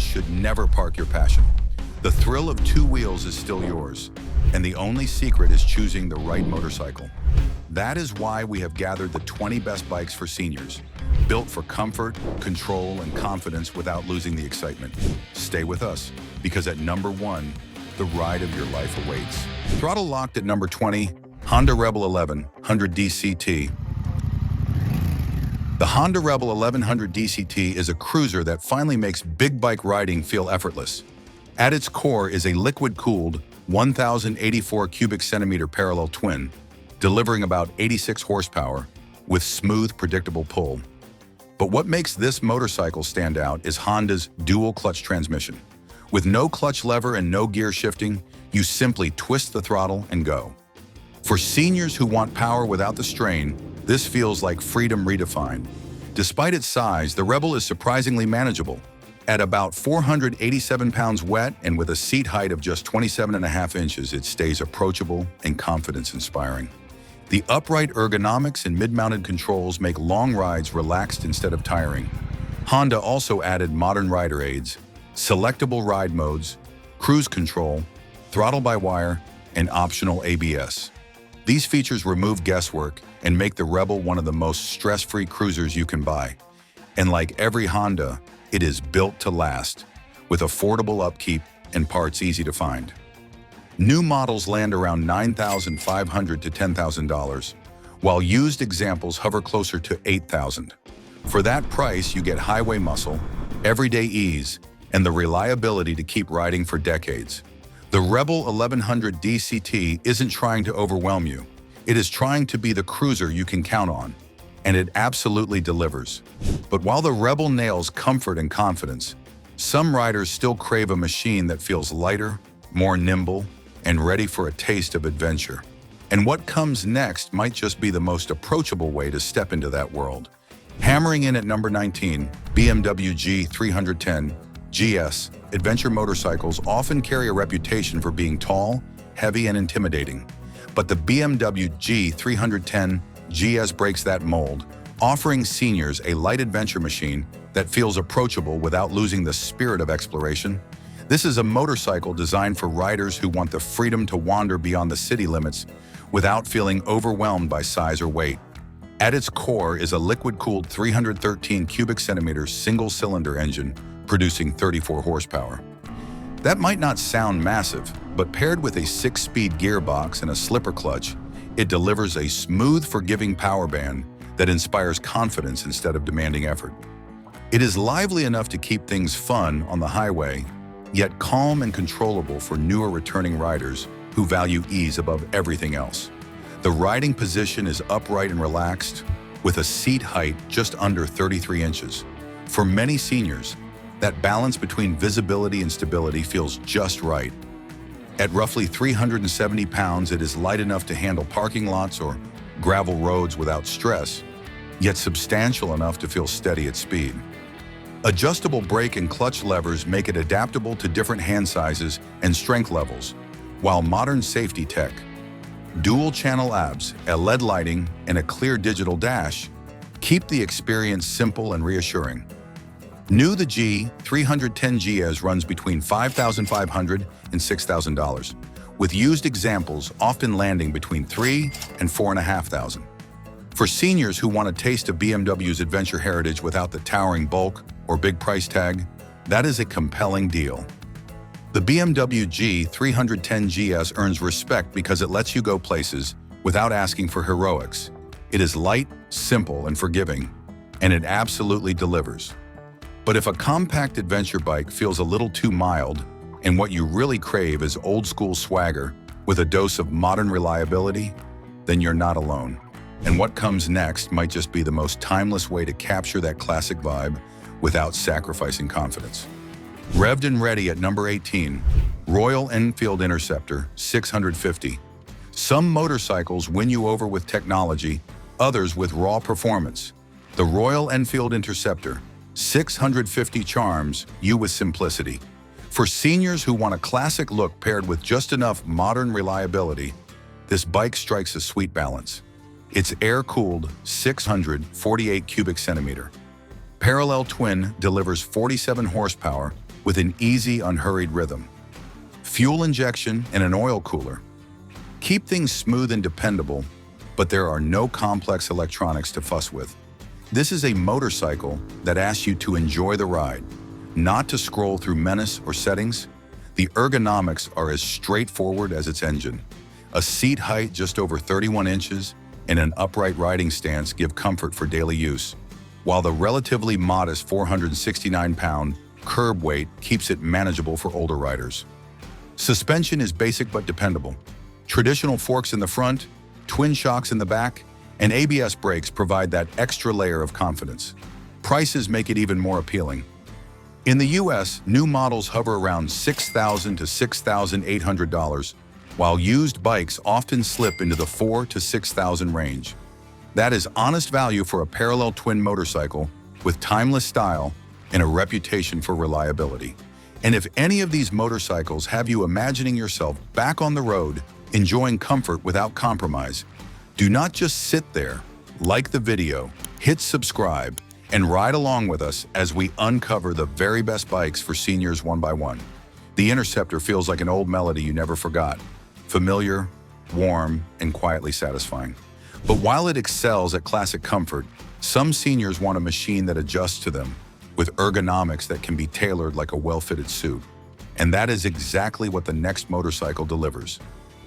should never park your passion. The thrill of two wheels is still yours, and the only secret is choosing the right motorcycle. That is why we have gathered the 20 best bikes for seniors, built for comfort, control, and confidence without losing the excitement. Stay with us, because at number 1, the ride of your life awaits. Throttle locked at number 20, Honda Rebel 1100 DCT. The Honda Rebel 1100 DCT is a cruiser that finally makes big bike riding feel effortless. At its core is a liquid-cooled 1,084 cubic centimeter parallel twin, delivering about 86 horsepower with smooth, predictable pull. But what makes this motorcycle stand out is Honda's dual-clutch transmission. With no clutch lever and no gear shifting, you simply twist the throttle and go. For seniors who want power without the strain, this feels like freedom redefined. Despite its size, the Rebel is surprisingly manageable. At about 487 pounds wet and with a seat height of just 27.5 inches, it stays approachable and confidence-inspiring. The upright ergonomics and mid-mounted controls make long rides relaxed instead of tiring. Honda also added modern rider aids, selectable ride modes, cruise control, throttle-by-wire, and optional ABS. These features remove guesswork and make the Rebel one of the most stress-free cruisers you can buy. And like every Honda, it is built to last, with affordable upkeep and parts easy to find. New models land around $9,500 to $10,000, while used examples hover closer to $8,000. For that price, you get highway muscle, everyday ease, and the reliability to keep riding for decades. The Rebel 1100 DCT isn't trying to overwhelm you. It is trying to be the cruiser you can count on, and it absolutely delivers. But while the Rebel nails comfort and confidence, some riders still crave a machine that feels lighter, more nimble, and ready for a taste of adventure. And what comes next might just be the most approachable way to step into that world. Hammering in at number 19, BMW G310GS. Adventure motorcycles often carry a reputation for being tall, heavy, and intimidating. But the BMW G310GS breaks that mold, offering seniors a light adventure machine that feels approachable without losing the spirit of exploration. This is a motorcycle designed for riders who want the freedom to wander beyond the city limits without feeling overwhelmed by size or weight. At its core is a liquid-cooled 313 cubic centimeter single-cylinder engine producing 34 horsepower. That might not sound massive, but paired with a 6-speed gearbox and a slipper clutch, it delivers a smooth, forgiving power band that inspires confidence instead of demanding effort. It is lively enough to keep things fun on the highway, yet calm and controllable for newer returning riders who value ease above everything else. The riding position is upright and relaxed, with a seat height just under 33 inches. For many seniors, that balance between visibility and stability feels just right. At roughly 370 pounds, it is light enough to handle parking lots or gravel roads without stress, yet substantial enough to feel steady at speed. Adjustable brake and clutch levers make it adaptable to different hand sizes and strength levels, while modern safety tech, dual-channel ABS, LED lighting, and a clear digital dash keep the experience simple and reassuring. New, the G310GS runs between $5,500 and $6,000, with used examples often landing between $3,000 and $4,500. For seniors who want a taste of BMW's adventure heritage without the towering bulk or big price tag, that is a compelling deal. The BMW G310GS earns respect because it lets you go places without asking for heroics. It is light, simple, and forgiving, and it absolutely delivers. But if a compact adventure bike feels a little too mild, and what you really crave is old-school swagger with a dose of modern reliability, then you're not alone. And what comes next might just be the most timeless way to capture that classic vibe without sacrificing confidence. Revved and ready at number 18, Royal Enfield Interceptor 650. Some motorcycles win you over with technology, others with raw performance. The Royal Enfield Interceptor 650 charms you with simplicity. For seniors who want a classic look paired with just enough modern reliability, this bike strikes a sweet balance. Its air-cooled 648 cubic centimeter parallel twin delivers 47 horsepower with an easy, unhurried rhythm. Fuel injection and an oil cooler. Keep things smooth and dependable, but there are no complex electronics to fuss with. This is a motorcycle that asks you to enjoy the ride, not to scroll through menus or settings. The ergonomics are as straightforward as its engine. A seat height just over 31 inches and an upright riding stance give comfort for daily use, while the relatively modest 469-pound curb weight keeps it manageable for older riders. Suspension is basic but dependable. Traditional forks in the front, twin shocks in the back, and ABS brakes provide that extra layer of confidence. Prices make it even more appealing. In the US, new models hover around $6,000 to $6,800, while used bikes often slip into the $4,000 to $6,000 range. That is honest value for a parallel twin motorcycle with timeless style and a reputation for reliability. And if any of these motorcycles have you imagining yourself back on the road, enjoying comfort without compromise, do not just sit there. Like the video, hit subscribe, and ride along with us as we uncover the very best bikes for seniors one by one. The Interceptor feels like an old melody you never forgot. Familiar, warm, and quietly satisfying. But while it excels at classic comfort, some seniors want a machine that adjusts to them, with ergonomics that can be tailored like a well-fitted suit. And that is exactly what the next motorcycle delivers.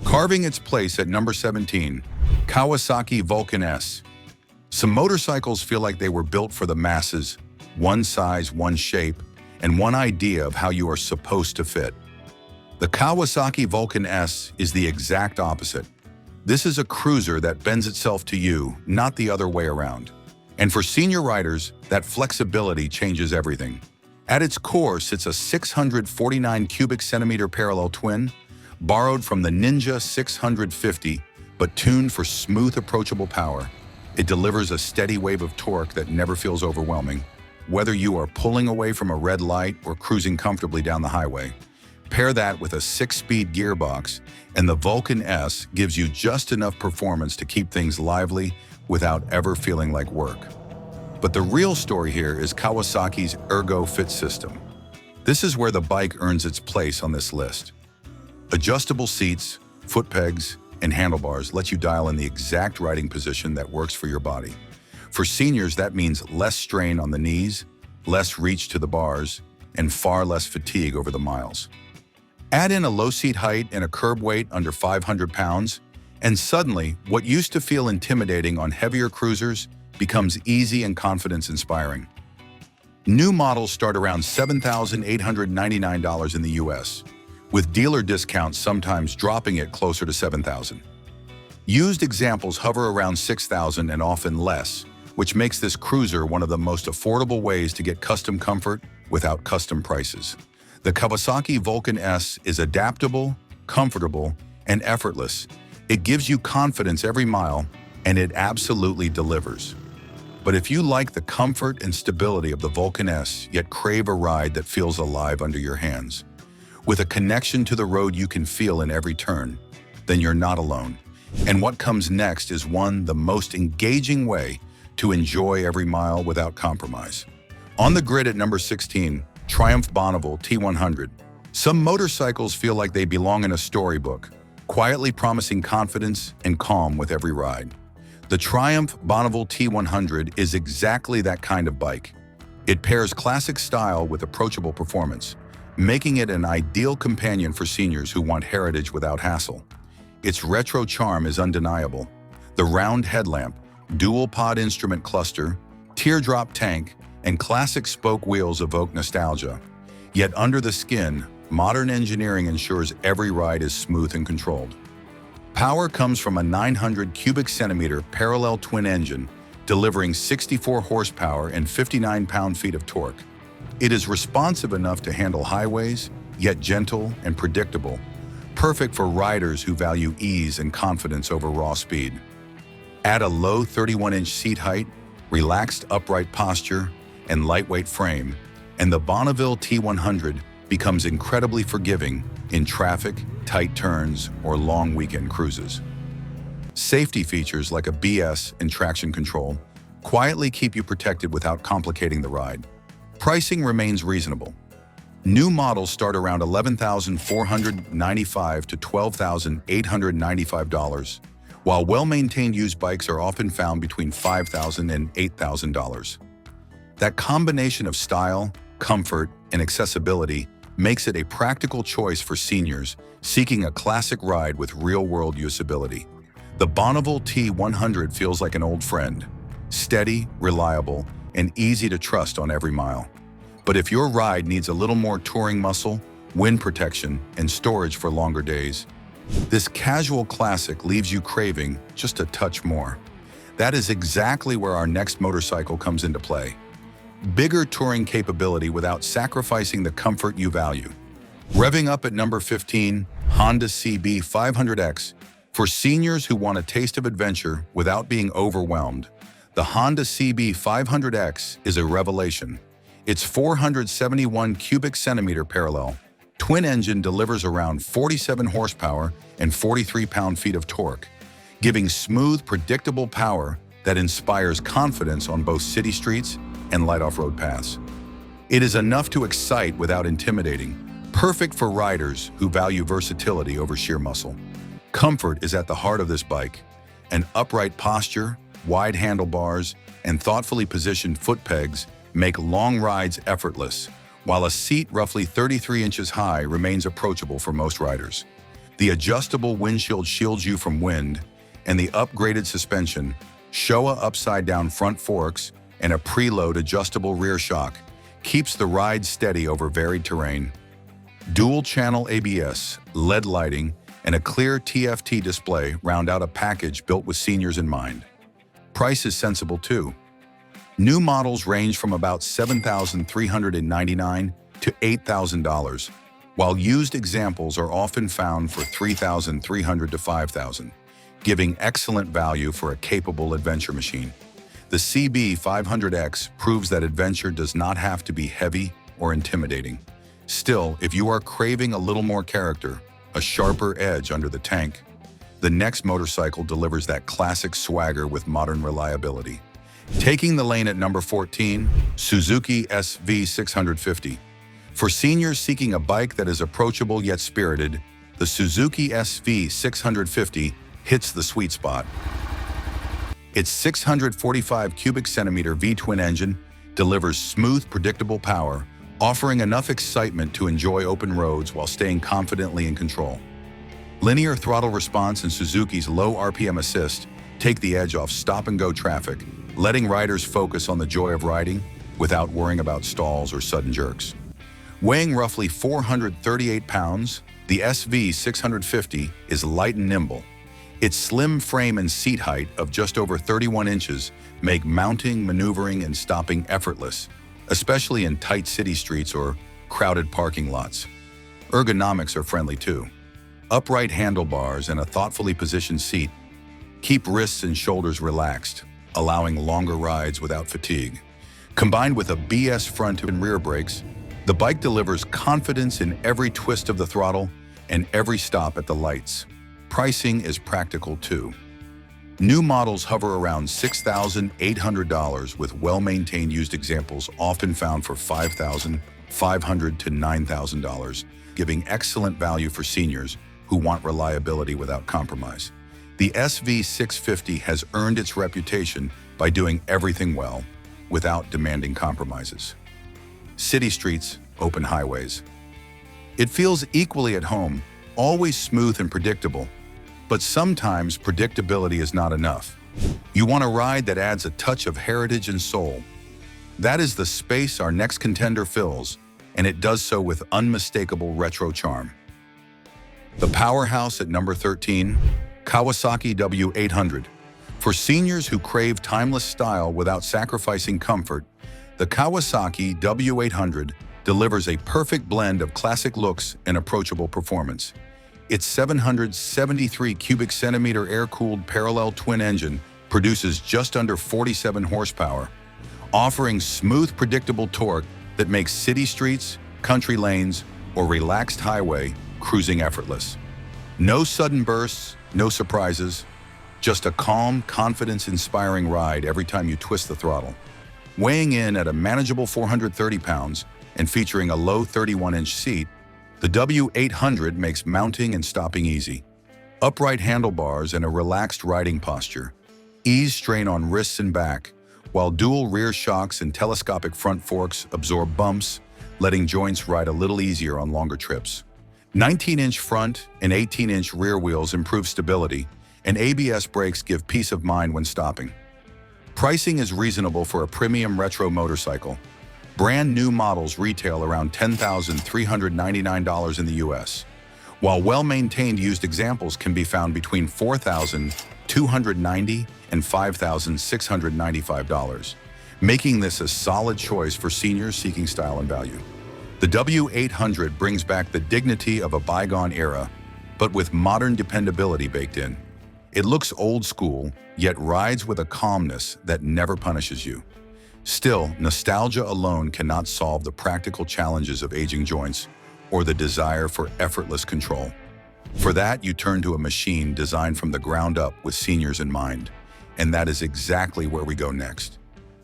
Carving its place at number 17, Kawasaki Vulcan S. Some motorcycles feel like they were built for the masses, one size, one shape, and one idea of how you are supposed to fit. The Kawasaki Vulcan S is the exact opposite. This is a cruiser that bends itself to you, not the other way around. And for senior riders, that flexibility changes everything. At its core sits a 649 cubic centimeter parallel twin, borrowed from the Ninja 650, but tuned for smooth, approachable power. It delivers a steady wave of torque that never feels overwhelming, whether you are pulling away from a red light or cruising comfortably down the highway. Pair that with a 6-speed gearbox, and the Vulcan S gives you just enough performance to keep things lively without ever feeling like work. But the real story here is Kawasaki's Ergo Fit system. This is where the bike earns its place on this list. Adjustable seats, foot pegs, and handlebars let you dial in the exact riding position that works for your body. For seniors, that means less strain on the knees, less reach to the bars, and far less fatigue over the miles. Add in a low seat height and a curb weight under 500 pounds, and suddenly, what used to feel intimidating on heavier cruisers becomes easy and confidence-inspiring. New models start around $7,899 in the US, with dealer discounts sometimes dropping it closer to $7,000. Used examples hover around $6,000 and often less, which makes this cruiser one of the most affordable ways to get custom comfort without custom prices. The Kawasaki Vulcan S is adaptable, comfortable, and effortless. It gives you confidence every mile, and it absolutely delivers. But if you like the comfort and stability of the Vulcan S, yet crave a ride that feels alive under your hands, with a connection to the road you can feel in every turn, then you're not alone. And what comes next is the most engaging way to enjoy every mile without compromise. On the grid at number 16, Triumph Bonneville T100. Some motorcycles feel like they belong in a storybook, quietly promising confidence and calm with every ride. The Triumph Bonneville T100 is exactly that kind of bike. It pairs classic style with approachable performance, making it an ideal companion for seniors who want heritage without hassle. Its retro charm is undeniable. The round headlamp, dual-pod instrument cluster, teardrop tank, and classic spoke wheels evoke nostalgia. Yet under the skin, modern engineering ensures every ride is smooth and controlled. Power comes from a 900 cubic centimeter parallel twin engine, delivering 64 horsepower and 59 pound-feet of torque. It is responsive enough to handle highways, yet gentle and predictable, perfect for riders who value ease and confidence over raw speed. Add a low 31-inch seat height, relaxed upright posture, and lightweight frame, and the Bonneville T100 becomes incredibly forgiving in traffic, tight turns, or long weekend cruises. Safety features like ABS and traction control quietly keep you protected without complicating the ride. Pricing remains reasonable. New models start around $11,495 to $12,895, while well-maintained used bikes are often found between $5,000 and $8,000. That combination of style, comfort, and accessibility makes it a practical choice for seniors seeking a classic ride with real-world usability. The Bonneville T100 feels like an old friend, steady, reliable, and easy to trust on every mile. But if your ride needs a little more touring muscle, wind protection, and storage for longer days, this casual classic leaves you craving just a touch more. That is exactly where our next motorcycle comes into play. Bigger touring capability without sacrificing the comfort you value. Revving up at number 15, Honda CB 500X. For seniors who want a taste of adventure without being overwhelmed, the Honda CB 500X is a revelation. Its 471 cubic centimeter parallel twin engine delivers around 47 horsepower and 43 pound-feet of torque, giving smooth, predictable power that inspires confidence on both city streets and light off-road paths. It is enough to excite without intimidating, perfect for riders who value versatility over sheer muscle. Comfort is at the heart of this bike. An upright posture, wide handlebars, and thoughtfully positioned foot pegs make long rides effortless, while a seat roughly 33 inches high remains approachable for most riders. The adjustable windshield shields you from wind, and the upgraded suspension, Showa upside-down front forks, and a preload adjustable rear shock keeps the ride steady over varied terrain. Dual-channel ABS, LED lighting, and a clear TFT display round out a package built with seniors in mind. Price is sensible too. New models range from about $7,399 to $8,000, while used examples are often found for $3,300 to $5,000, giving excellent value for a capable adventure machine. The CB 500X proves that adventure does not have to be heavy or intimidating. Still, if you are craving a little more character, a sharper edge under the tank, the next motorcycle delivers that classic swagger with modern reliability. Taking the lane at number 14, Suzuki SV650. For seniors seeking a bike that is approachable yet spirited, the Suzuki SV650 hits the sweet spot. Its 645 cubic centimeter V-twin engine delivers smooth, predictable power, offering enough excitement to enjoy open roads while staying confidently in control. Linear throttle response and Suzuki's low RPM assist take the edge off stop-and-go traffic, letting riders focus on the joy of riding without worrying about stalls or sudden jerks. Weighing roughly 438 pounds, the SV650 is light and nimble. Its slim frame and seat height of just over 31 inches make mounting, maneuvering, and stopping effortless, especially in tight city streets or crowded parking lots. Ergonomics are friendly too. Upright handlebars and a thoughtfully positioned seat keep wrists and shoulders relaxed, allowing longer rides without fatigue. Combined with ABS front and rear brakes, the bike delivers confidence in every twist of the throttle and every stop at the lights. Pricing is practical too. New models hover around $6,800 with well-maintained used examples often found for $5,500 to $9,000, giving excellent value for seniors who want reliability without compromise. The SV650 has earned its reputation by doing everything well, without demanding compromises. City streets, open highways. It feels equally at home, always smooth and predictable, but sometimes predictability is not enough. You want a ride that adds a touch of heritage and soul. That is the space our next contender fills, and it does so with unmistakable retro charm. The powerhouse at number 13, Kawasaki W800. For seniors who crave timeless style without sacrificing comfort, the Kawasaki W800 delivers a perfect blend of classic looks and approachable performance. Its 773 cubic centimeter air-cooled parallel twin engine produces just under 47 horsepower, offering smooth, predictable torque that makes city streets, country lanes, or relaxed highway cruising effortless. No sudden bursts, no surprises, just a calm, confidence-inspiring ride every time you twist the throttle. Weighing in at a manageable 430 pounds, and featuring a low 31-inch seat, the W800 makes mounting and stopping easy. Upright handlebars and a relaxed riding posture ease strain on wrists and back, while dual rear shocks and telescopic front forks absorb bumps, letting joints ride a little easier on longer trips. 19-inch front and 18-inch rear wheels improve stability, and ABS brakes give peace of mind when stopping. Pricing is reasonable for a premium retro motorcycle. Brand new models retail around $10,399 in the US, while well-maintained used examples can be found between $4,290 and $5,695, making this a solid choice for seniors seeking style and value. The W800 brings back the dignity of a bygone era, but with modern dependability baked in. It looks old school, yet rides with a calmness that never punishes you. Still, nostalgia alone cannot solve the practical challenges of aging joints or the desire for effortless control. For that, you turn to a machine designed from the ground up with seniors in mind, and that is exactly where we go next.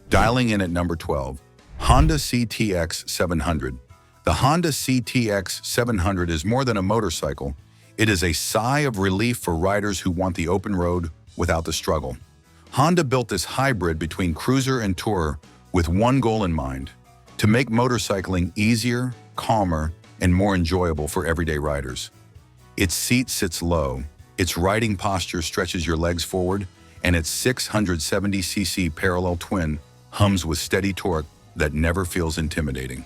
Dialing in at number 12, Honda CTX 700. The Honda CTX 700 is more than a motorcycle. It is a sigh of relief for riders who want the open road without the struggle. Honda built this hybrid between cruiser and tourer with one goal in mind: to make motorcycling easier, calmer, and more enjoyable for everyday riders. Its seat sits low, its riding posture stretches your legs forward, and its 670cc parallel twin hums with steady torque that never feels intimidating.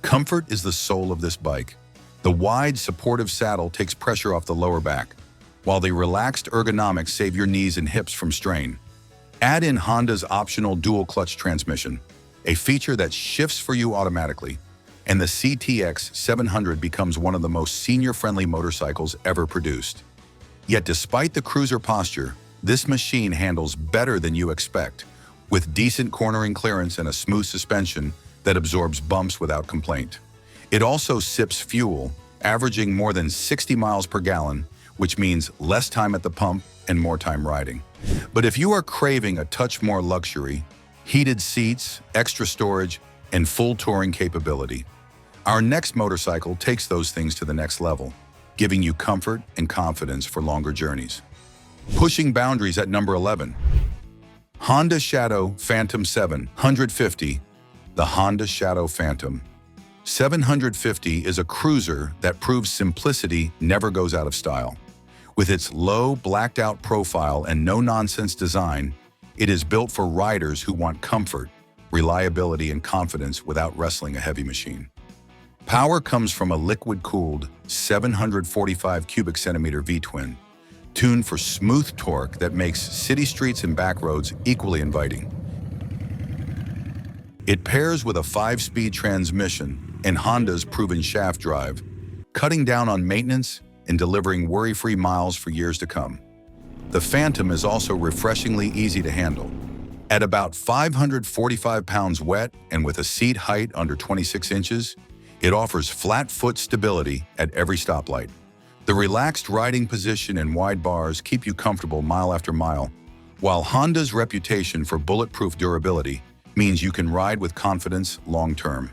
Comfort is the soul of this bike. The wide, supportive saddle takes pressure off the lower back, while the relaxed ergonomics save your knees and hips from strain. Add in Honda's optional dual-clutch transmission, a feature that shifts for you automatically, and the CTX 700 becomes one of the most senior-friendly motorcycles ever produced. Yet despite the cruiser posture, this machine handles better than you expect, with decent cornering clearance and a smooth suspension that absorbs bumps without complaint. It also sips fuel, averaging more than 60 miles per gallon, which means less time at the pump and more time riding. But if you are craving a touch more luxury, heated seats, extra storage, and full touring capability, our next motorcycle takes those things to the next level, giving you comfort and confidence for longer journeys. Pushing boundaries at number 11. Honda Shadow Phantom 750. The Honda Shadow Phantom 750 is a cruiser that proves simplicity never goes out of style. With its low, blacked-out profile and no-nonsense design, it is built for riders who want comfort, reliability, and confidence without wrestling a heavy machine. Power comes from a liquid-cooled 745 cubic centimeter V-twin, tuned for smooth torque that makes city streets and back roads equally inviting. It pairs with a 5-speed transmission and Honda's proven shaft drive, cutting down on maintenance and delivering worry-free miles for years to come. The Phantom is also refreshingly easy to handle. At about 545 pounds wet and with a seat height under 26 inches, it offers flat foot stability at every stoplight. The relaxed riding position and wide bars keep you comfortable mile after mile, while Honda's reputation for bulletproof durability means you can ride with confidence long-term.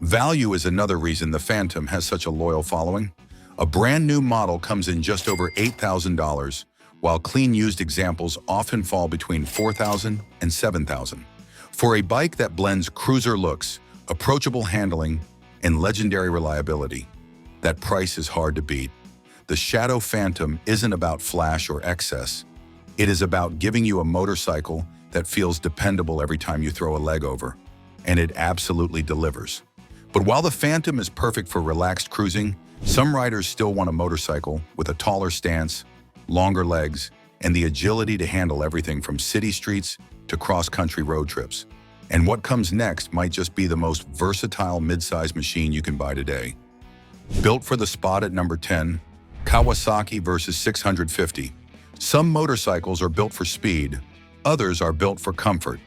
Value is another reason the Phantom has such a loyal following. A brand new model comes in just over $8,000, while clean used examples often fall between $4,000 and $7,000. For a bike that blends cruiser looks, approachable handling, and legendary reliability, that price is hard to beat. The Shadow Phantom isn't about flash or excess. It is about giving you a motorcycle that feels dependable every time you throw a leg over, and it absolutely delivers. But while the Phantom is perfect for relaxed cruising, some riders still want a motorcycle with a taller stance, longer legs, and the agility to handle everything from city streets to cross-country road trips. And what comes next might just be the most versatile mid-size machine you can buy today. Built for the spot at number 10, Kawasaki Versys 650. Some motorcycles are built for speed, others are built for comfort.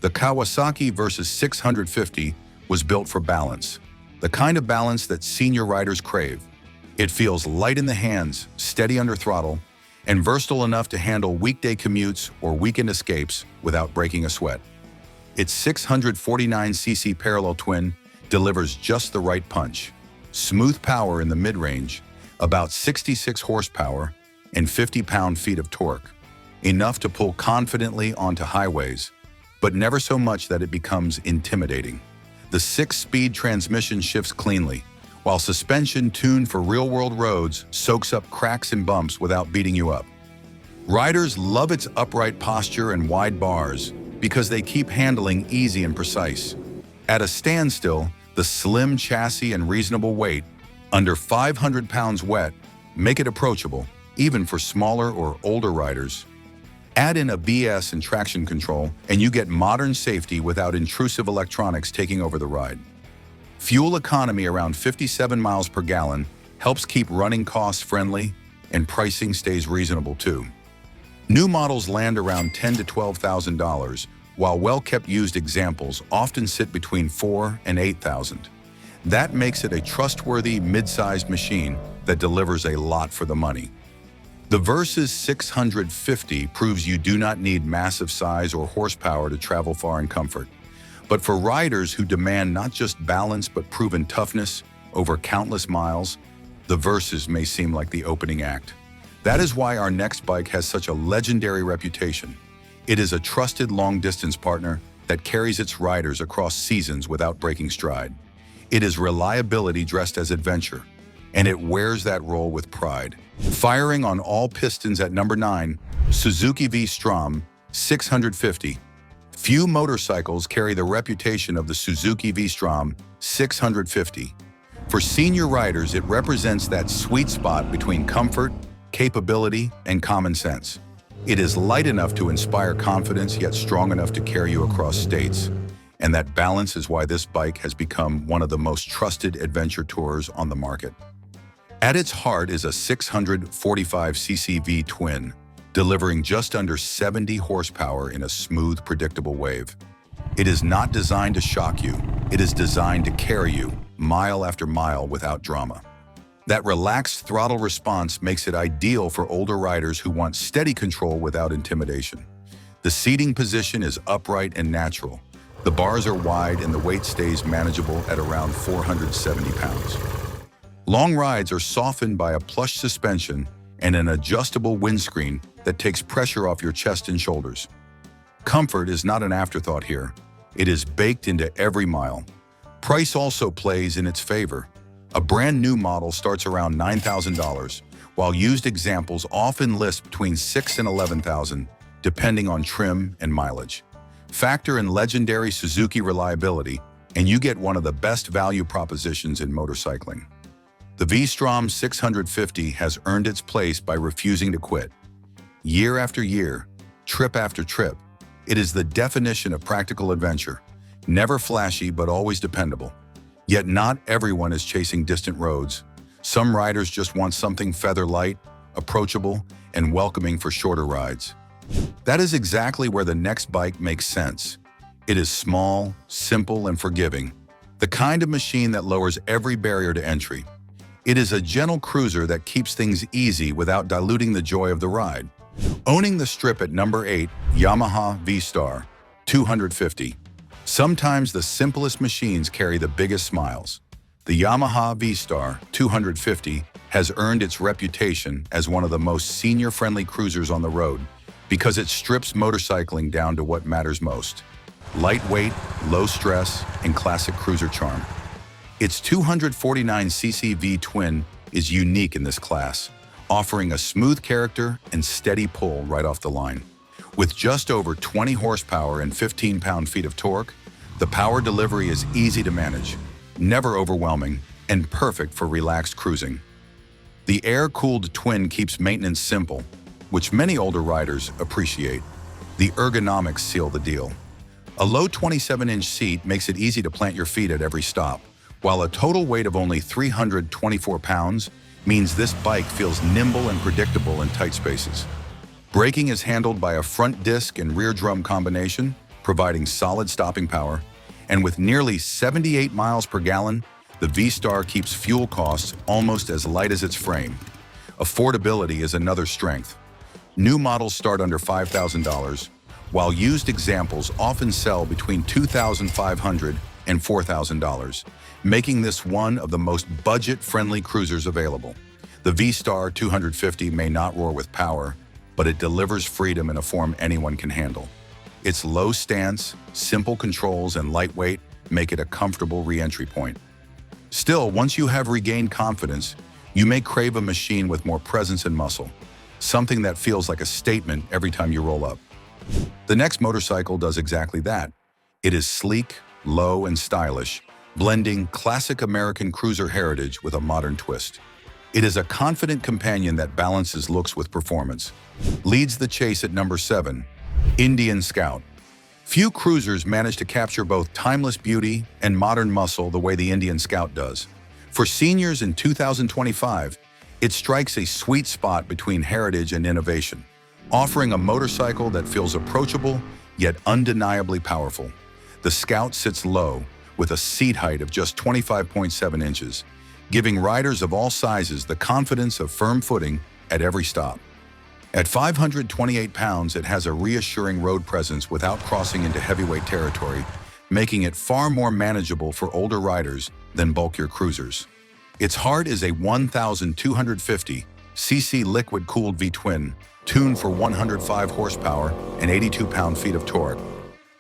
The Kawasaki Versys 650 was built for balance, the kind of balance that senior riders crave. It feels light in the hands, steady under throttle, and versatile enough to handle weekday commutes or weekend escapes without breaking a sweat. Its 649cc parallel twin delivers just the right punch. Smooth power in the mid-range, about 66 horsepower and 50 pound-feet of torque. Enough to pull confidently onto highways, but never so much that it becomes intimidating. The 6-speed transmission shifts cleanly, while suspension tuned for real-world roads soaks up cracks and bumps without beating you up. Riders love its upright posture and wide bars because they keep handling easy and precise. At a standstill, the slim chassis and reasonable weight, under 500 pounds wet, make it approachable, even for smaller or older riders. Add in ABS and traction control, and you get modern safety without intrusive electronics taking over the ride. Fuel economy around 57 miles per gallon helps keep running costs friendly, and pricing stays reasonable too. New models land around $10,000 to $12,000, while well-kept used examples often sit between $4,000 and $8,000. That makes it a trustworthy mid-sized machine that delivers a lot for the money. The Versys 650 proves you do not need massive size or horsepower to travel far in comfort. But for riders who demand not just balance but proven toughness over countless miles, the Versys may seem like the opening act. That is why our next bike has such a legendary reputation. It is a trusted long-distance partner that carries its riders across seasons without breaking stride. It is reliability dressed as adventure, and it wears that role with pride. Firing on all pistons at number 9, Suzuki V-Strom 650. Few motorcycles carry the reputation of the Suzuki V-Strom 650. For senior riders, it represents that sweet spot between comfort, capability, and common sense. It is light enough to inspire confidence, yet strong enough to carry you across states. And that balance is why this bike has become one of the most trusted adventure tourers on the market. At its heart is a 645cc V-twin, delivering just under 70 horsepower in a smooth, predictable wave. It is not designed to shock you. It is designed to carry you mile after mile without drama. That relaxed throttle response makes it ideal for older riders who want steady control without intimidation. The seating position is upright and natural. The bars are wide and the weight stays manageable at around 470 pounds. Long rides are softened by a plush suspension and an adjustable windscreen that takes pressure off your chest and shoulders. Comfort is not an afterthought here. It is baked into every mile. Price also plays in its favor. A brand new model starts around $9,000, while used examples often list between $6,000 and $11,000, depending on trim and mileage. Factor in legendary Suzuki reliability, and you get one of the best value propositions in motorcycling. The V-Strom 650 has earned its place by refusing to quit. Year after year, trip after trip, it is the definition of practical adventure. Never flashy, but always dependable. Yet not everyone is chasing distant roads. Some riders just want something feather-light, approachable, and welcoming for shorter rides. That is exactly where the next bike makes sense. It is small, simple, and forgiving. The kind of machine that lowers every barrier to entry. It is a gentle cruiser that keeps things easy without diluting the joy of the ride. Owning the strip at number 8, Yamaha V Star 250. Sometimes the simplest machines carry the biggest smiles. The Yamaha V Star 250 has earned its reputation as one of the most senior-friendly cruisers on the road because it strips motorcycling down to what matters most: lightweight, low stress, and classic cruiser charm. Its 249cc V-twin is unique in this class, offering a smooth character and steady pull right off the line. With just over 20 horsepower and 15 pound-feet of torque, the power delivery is easy to manage, never overwhelming, and perfect for relaxed cruising. The air-cooled twin keeps maintenance simple, which many older riders appreciate. The ergonomics seal the deal. A low 27-inch seat makes it easy to plant your feet at every stop, while a total weight of only 324 pounds means this bike feels nimble and predictable in tight spaces. Braking is handled by a front disc and rear drum combination, providing solid stopping power, and with nearly 78 miles per gallon, the V-Star keeps fuel costs almost as light as its frame. Affordability is another strength. New models start under $5,000, while used examples often sell between $2,500 and $4,000, making this one of the most budget-friendly cruisers available. The V Star 250 may not roar with power, but it delivers freedom in a form anyone can handle. Its low stance, simple controls, and lightweight make it a comfortable re-entry point. Still, once you have regained confidence, you may crave a machine with more presence and muscle, something that feels like a statement every time you roll up. The next motorcycle does exactly that. It is sleek, low, and stylish, blending classic American cruiser heritage with a modern twist. It is a confident companion that balances looks with performance. Leads the chase at number 7, Indian Scout. Few cruisers manage to capture both timeless beauty and modern muscle the way the Indian Scout does. For seniors in 2025, it strikes a sweet spot between heritage and innovation, offering a motorcycle that feels approachable yet undeniably powerful. The Scout sits low, with a seat height of just 25.7 inches, giving riders of all sizes the confidence of firm footing at every stop. At 528 pounds, it has a reassuring road presence without crossing into heavyweight territory, making it far more manageable for older riders than bulkier cruisers. Its heart is a 1,250cc liquid-cooled V-twin, tuned for 105 horsepower and 82 pound-feet of torque.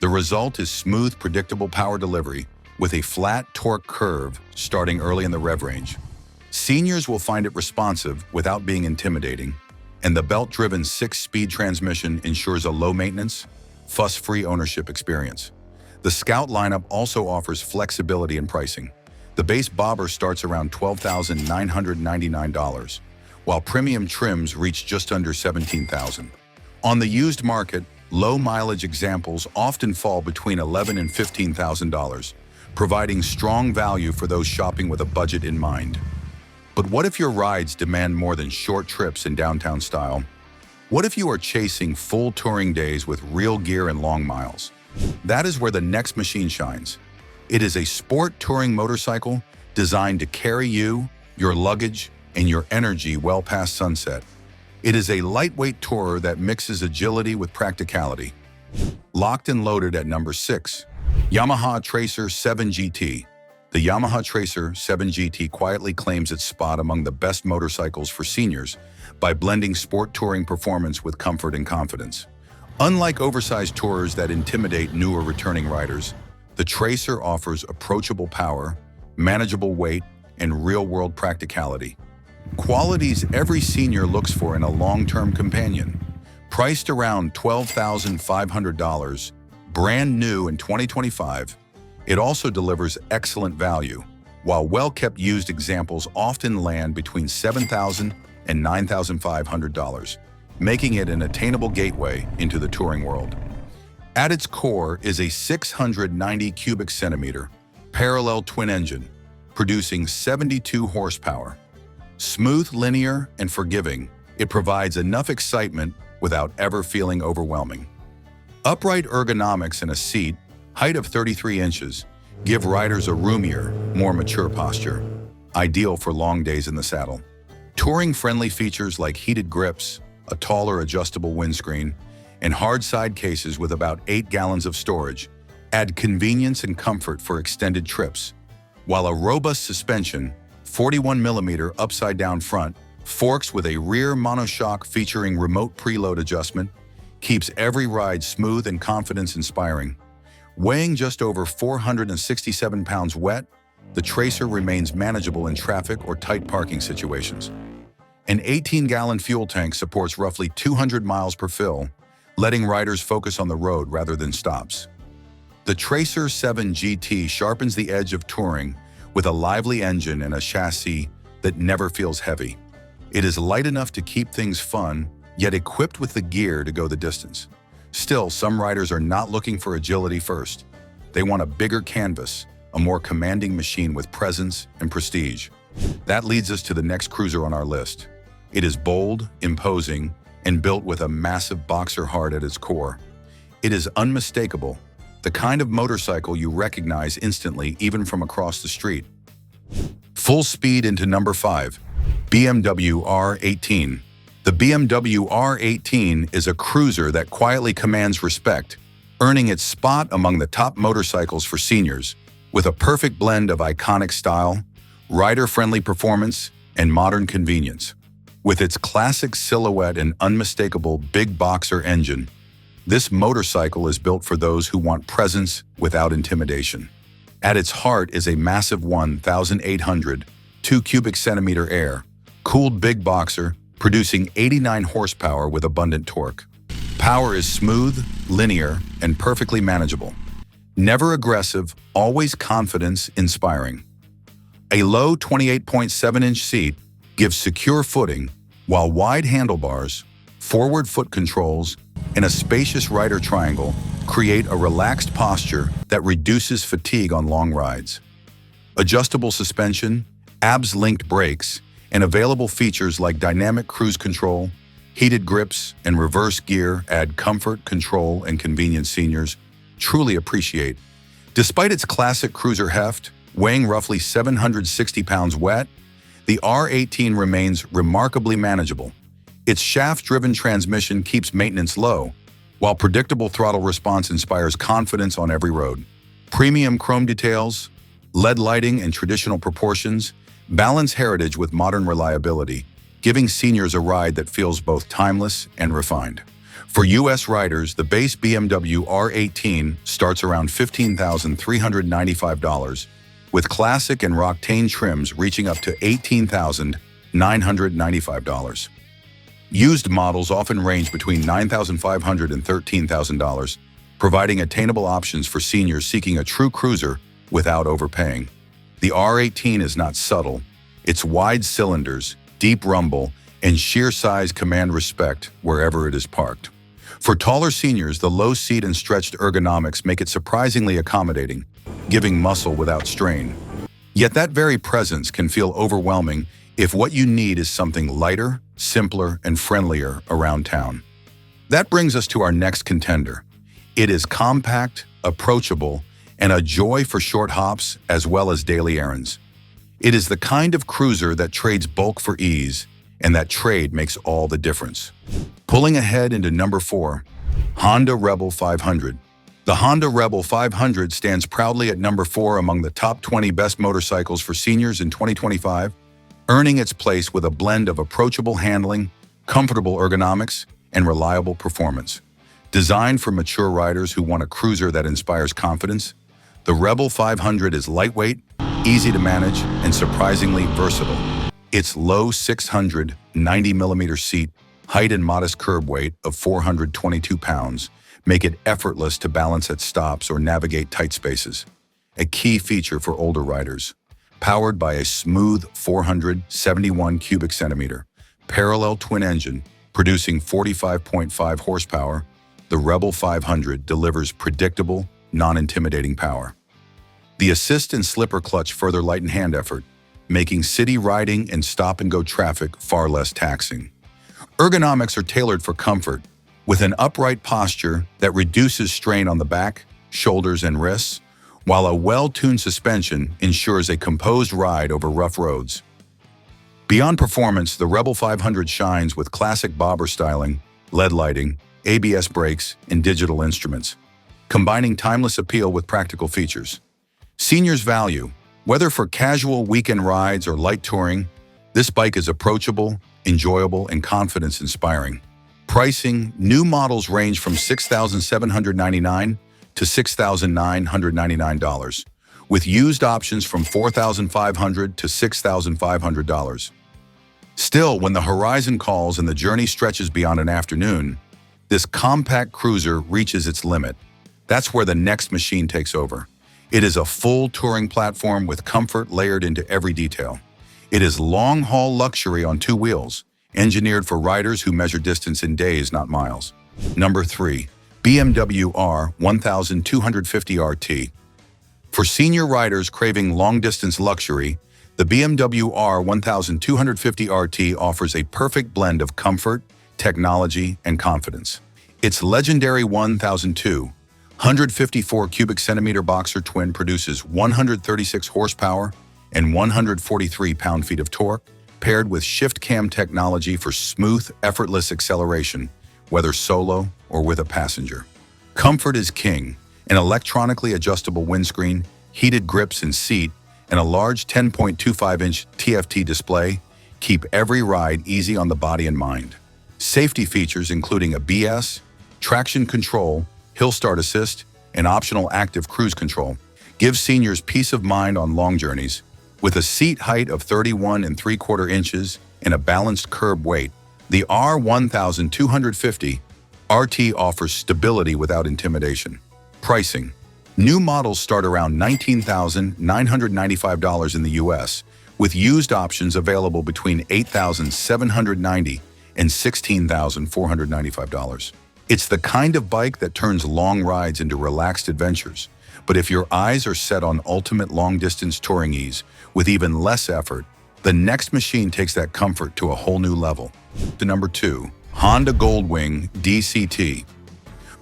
The result is smooth, predictable power delivery with a flat torque curve starting early in the rev range. Seniors will find it responsive without being intimidating, and the belt-driven 6-speed transmission ensures a low-maintenance, fuss-free ownership experience. The Scout lineup also offers flexibility in pricing. The base bobber starts around $12,999, while premium trims reach just under $17,000. On the used market, low-mileage examples often fall between $11,000 and $15,000, providing strong value for those shopping with a budget in mind. But what if your rides demand more than short trips in downtown style? What if you are chasing full touring days with real gear and long miles? That is where the next machine shines. It is a sport touring motorcycle designed to carry you, your luggage, and your energy well past sunset. It is a lightweight tourer that mixes agility with practicality. Locked and loaded at number 6, Yamaha Tracer 7 GT. The Yamaha Tracer 7 GT quietly claims its spot among the best motorcycles for seniors by blending sport touring performance with comfort and confidence. Unlike oversized tourers that intimidate new or returning riders, the Tracer offers approachable power, manageable weight, and real-world practicality. Qualities every senior looks for in a long-term companion. Priced around $12,500, brand new in 2025, it also delivers excellent value, while well-kept used examples often land between $7,000 and $9,500, making it an attainable gateway into the touring world. At its core is a 690 cubic centimeter parallel twin engine, producing 72 horsepower. Smooth, linear, and forgiving, it provides enough excitement without ever feeling overwhelming. Upright ergonomics and a seat, height of 33 inches, give riders a roomier, more mature posture, ideal for long days in the saddle. Touring-friendly features like heated grips, a taller adjustable windscreen, and hard side cases with about 8 gallons of storage add convenience and comfort for extended trips, while a robust suspension, 41mm upside-down front, forks with a rear monoshock featuring remote preload adjustment, keeps every ride smooth and confidence-inspiring. Weighing just over 467 pounds wet, the Tracer remains manageable in traffic or tight parking situations. An 18-gallon fuel tank supports roughly 200 miles per fill, letting riders focus on the road rather than stops. The Tracer 7 GT sharpens the edge of touring with a lively engine and a chassis that never feels heavy. It is light enough to keep things fun, yet equipped with the gear to go the distance. Still, some riders are not looking for agility first. They want a bigger canvas, a more commanding machine with presence and prestige. That leads us to the next cruiser on our list. It is bold, imposing, and built with a massive boxer heart at its core. It is unmistakable, the kind of motorcycle you recognize instantly even from across the street. Full speed into number 5, BMW R18. The BMW R18 is a cruiser that quietly commands respect, earning its spot among the top motorcycles for seniors, with a perfect blend of iconic style, rider-friendly performance, and modern convenience. With its classic silhouette and unmistakable big boxer engine, this motorcycle is built for those who want presence without intimidation. At its heart is a massive 1,800 2 cubic centimeter air-cooled big boxer producing 89 horsepower with abundant torque. Power is smooth, linear, and perfectly manageable. Never aggressive, always confidence-inspiring. A low 28.7-inch seat gives secure footing, while wide handlebars, forward foot controls, and a spacious rider triangle create a relaxed posture that reduces fatigue on long rides. Adjustable suspension, ABS-linked brakes, and available features like dynamic cruise control, heated grips, and reverse gear add comfort, control, and convenience seniors truly appreciate. Despite its classic cruiser heft, weighing roughly 760 pounds wet, the R18 remains remarkably manageable. Its shaft-driven transmission keeps maintenance low, while predictable throttle response inspires confidence on every road. Premium chrome details, LED lighting, and traditional proportions balance heritage with modern reliability, giving seniors a ride that feels both timeless and refined. For U.S. riders, the base BMW R18 starts around $15,395, with classic and Roctane trims reaching up to $18,995. Used models often range between $9,500 and $13,000, providing attainable options for seniors seeking a true cruiser without overpaying. The R18 is not subtle. Its wide cylinders, deep rumble, and sheer size command respect wherever it is parked. For taller seniors, the low seat and stretched ergonomics make it surprisingly accommodating, giving muscle without strain. Yet that very presence can feel overwhelming if what you need is something lighter, simpler, and friendlier around town. That brings us to our next contender. It is compact, approachable, and a joy for short hops as well as daily errands. It is the kind of cruiser that trades bulk for ease, and that trade makes all the difference. Pulling ahead into number 4, Honda Rebel 500. The Honda Rebel 500 stands proudly at number 4 among the top 20 best motorcycles for seniors in 2025, earning its place with a blend of approachable handling, comfortable ergonomics, and reliable performance. Designed for mature riders who want a cruiser that inspires confidence, the Rebel 500 is lightweight, easy to manage, and surprisingly versatile. Its low 690mm seat, height and modest curb weight of 422 pounds make it effortless to balance at stops or navigate tight spaces, a key feature for older riders. Powered by a smooth 471 cubic centimeter parallel twin engine producing 45.5 horsepower, the Rebel 500 delivers predictable, non-intimidating power. The assist and slipper clutch further lighten hand effort, making city riding and stop-and-go traffic far less taxing. Ergonomics are tailored for comfort, with an upright posture that reduces strain on the back, shoulders, and wrists, while a well-tuned suspension ensures a composed ride over rough roads. Beyond performance, the Rebel 500 shines with classic bobber styling, LED lighting, ABS brakes, and digital instruments, combining timeless appeal with practical features. Seniors value, whether for casual weekend rides or light touring, this bike is approachable, enjoyable, and confidence-inspiring. Pricing: new models range from $6,799 to $6,999, with used options from $4,500 to $6,500. Still, when the horizon calls and the journey stretches beyond an afternoon, this compact cruiser reaches its limit. That's where the next machine takes over. It is a full touring platform with comfort layered into every detail. It is long-haul luxury on 2 wheels, engineered for riders who measure distance in days, not miles. Number 3. BMW R1250RT. For senior riders craving long-distance luxury, the BMW R1250RT offers a perfect blend of comfort, technology, and confidence. Its legendary 1,254 cubic centimeter boxer twin produces 136 horsepower and 143 pound-feet of torque, paired with shift cam technology for smooth, effortless acceleration, whether solo or with a passenger. Comfort is king. An electronically adjustable windscreen, heated grips and seat, and a large 10.25-inch TFT display keep every ride easy on the body and mind. Safety features including ABS, traction control, hill start assist, and optional active cruise control give seniors peace of mind on long journeys. With a seat height of 31 3/4 inches and a balanced curb weight, the R1250 RT offers stability without intimidation. Pricing. New models start around $19,995 in the US, with used options available between $8,790 and $16,495. It's the kind of bike that turns long rides into relaxed adventures. But if your eyes are set on ultimate long-distance touring ease with even less effort, the next machine takes that comfort to a whole new level. To number 2, Honda Goldwing DCT.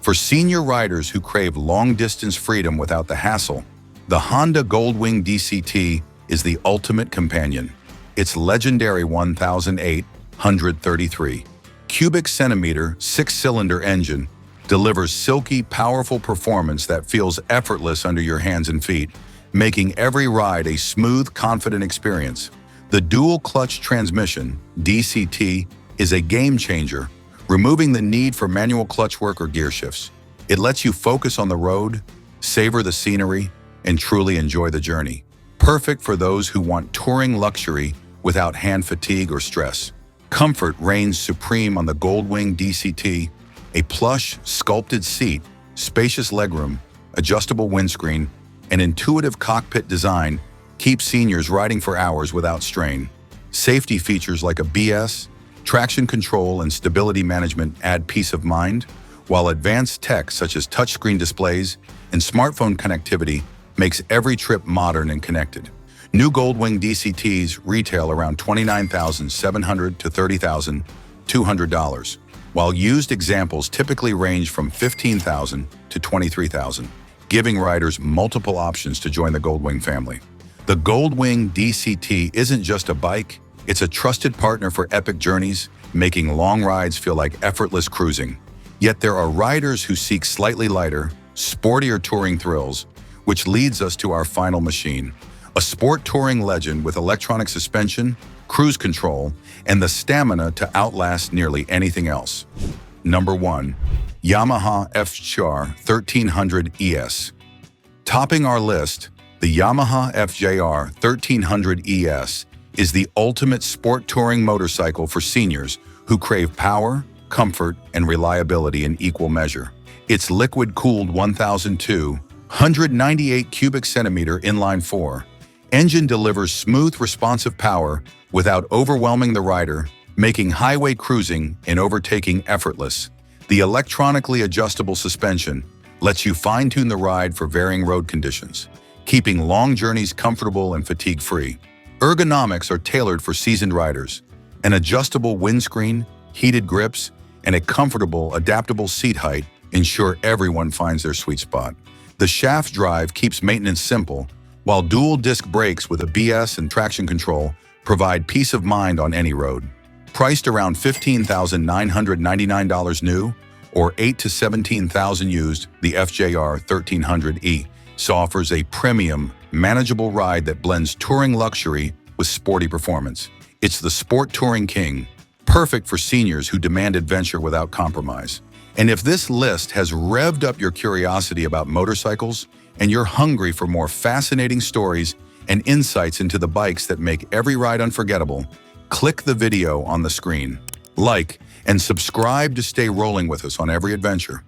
For senior riders who crave long-distance freedom without the hassle, the Honda Goldwing DCT is the ultimate companion. Its legendary 1,833 cubic centimeter 6-cylinder engine delivers silky, powerful performance that feels effortless under your hands and feet, making every ride a smooth, confident experience. The dual-clutch transmission, DCT, is a game-changer, removing the need for manual clutch work or gear shifts. It lets you focus on the road, savor the scenery, and truly enjoy the journey. Perfect for those who want touring luxury without hand fatigue or stress. Comfort reigns supreme on the Goldwing DCT. A plush, sculpted seat, spacious legroom, adjustable windscreen, and intuitive cockpit design keep seniors riding for hours without strain. Safety features like ABS, traction control, and stability management add peace of mind, while advanced tech such as touchscreen displays and smartphone connectivity makes every trip modern and connected. New Goldwing DCTs retail around $29,700 to $30,200, while used examples typically range from $15,000 to $23,000, giving riders multiple options to join the Goldwing family. The Goldwing DCT isn't just a bike, it's a trusted partner for epic journeys, making long rides feel like effortless cruising. Yet there are riders who seek slightly lighter, sportier touring thrills, which leads us to our final machine. A sport touring legend with electronic suspension, cruise control, and the stamina to outlast nearly anything else. Number 1. Yamaha FJR1300ES. Topping our list, the Yamaha FJR1300ES is the ultimate sport touring motorcycle for seniors who crave power, comfort, and reliability in equal measure. Its liquid-cooled 1,298 cubic centimeter inline-4 engine delivers smooth, responsive power without overwhelming the rider, making highway cruising and overtaking effortless. The electronically adjustable suspension lets you fine-tune the ride for varying road conditions, keeping long journeys comfortable and fatigue-free. Ergonomics are tailored for seasoned riders. An adjustable windscreen, heated grips, and a comfortable, adaptable seat height ensure everyone finds their sweet spot. The shaft drive keeps maintenance simple, while dual-disc brakes with ABS and traction control provide peace of mind on any road. Priced around $15,999 new or $8,000 to $17,000 used, the FJR1300ES offers a premium, manageable ride that blends touring luxury with sporty performance. It's the sport touring king, perfect for seniors who demand adventure without compromise. And if this list has revved up your curiosity about motorcycles and you're hungry for more fascinating stories and insights into the bikes that make every ride unforgettable, click the video on the screen, like, and subscribe to stay rolling with us on every adventure.